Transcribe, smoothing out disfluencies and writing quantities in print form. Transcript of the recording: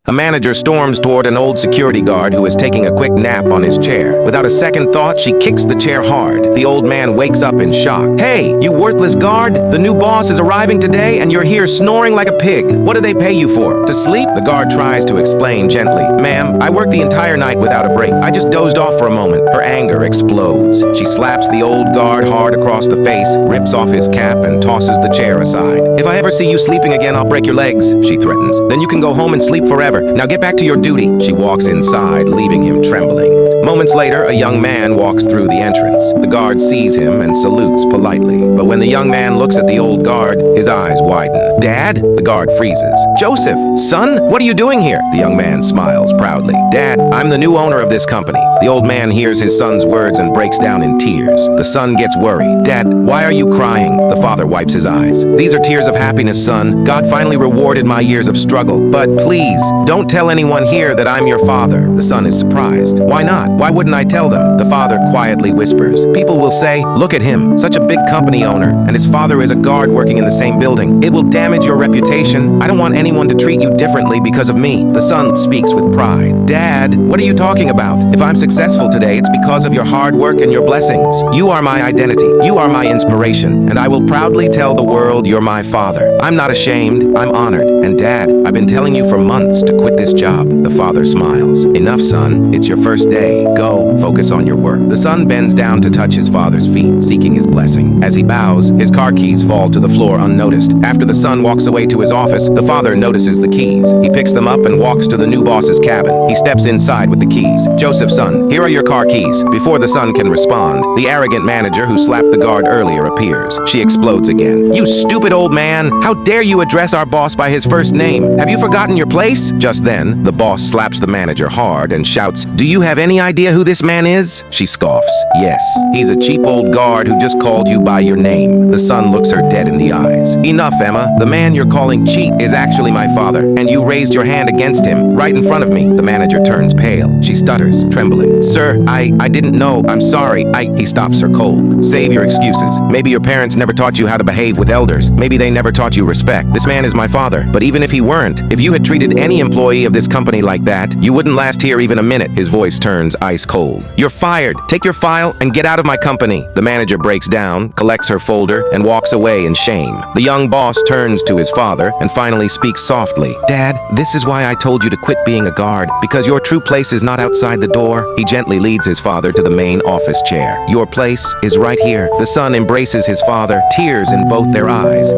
A manager storms toward an old security guard who is taking a quick nap on his chair. Without a second thought, she kicks the chair hard. The old man wakes up in shock. "Hey, you worthless guard! The new boss is arriving today and you're here snoring like a pig. What do they pay you for? To sleep?" The guard tries to explain gently. "Ma'am, I worked the entire night without a break. I just dozed off for a moment." Her anger explodes. She slaps the old guard hard across the face, rips off his cap, and tosses the chair aside. "If I ever see you sleeping again, I'll break your legs," she threatens. "Then you can go home and sleep forever. Now get back to your duty." She walks inside, leaving him trembling. Moments later, a young man walks through the entrance. The guard sees him and salutes politely. But when the young man looks at the old guard, his eyes widen. "Dad?" The guard freezes. "Joseph, son, what are you doing here?" The young man smiles proudly. "Dad, I'm the new owner of this company." The old man hears his son's words and breaks down in tears. The son gets worried. "Dad, why are you crying?" The father wipes his eyes. "These are tears of happiness, son. God finally rewarded my years of struggle. But please, don't tell anyone here that I'm your father." The son is surprised. "Why not? Why wouldn't I tell them?" The father quietly whispers. "People will say, 'Look at him, such a big company owner, and his father is a guard working in the same building. It will damage your reputation. I don't want anyone to treat you differently because of me." The son speaks with pride. "Dad, what are you talking about? If I'm successful today, it's because of your hard work and your blessings. You are my identity. You are my inspiration, and I will proudly tell the world you're my father. I'm not ashamed. I'm honored. And Dad, I've been telling you for months to quit this job." The father smiles. "Enough, son. It's your first day. Go, focus on your work." The son bends down to touch his father's feet, seeking his blessing. As he bows, his car keys fall to the floor unnoticed. After the son walks away to his office, the father notices the keys. He picks them up and walks to the new boss's cabin. He steps inside with the keys. "Joseph, son, here are your car keys." Before the son can respond, the arrogant manager who slapped the guard earlier appears. She explodes again. "You stupid old man! How dare you address our boss by his first name? Have you forgotten your place?" Just then, the boss slaps the manager hard and shouts, "Do you have any idea who this man is?" She scoffs. "Yes, he's a cheap old guard who just called you by your name." The son looks her dead in the eyes. "Enough, Emma. The man you're calling cheap is actually my father, and you raised your hand against him right in front of me." The manager turns pale. She stutters, trembling. "Sir, I didn't know. I'm sorry. He stops her cold. "Save your excuses. Maybe your parents never taught you how to behave with elders. Maybe they never taught you respect. This man is my father. But even if he weren't, if you had treated any employee of this company like that, you wouldn't last here even a minute." His voice turns ice cold. "You're fired. Take your file and get out of my company." The manager breaks down, collects her folder, and walks away in shame. The young boss turns to his father and finally speaks softly. "Dad, this is why I told you to quit being a guard, because your true place is not outside the door." He gently leads his father to the main office chair. "Your place is right here." The son embraces his father, tears in both their eyes.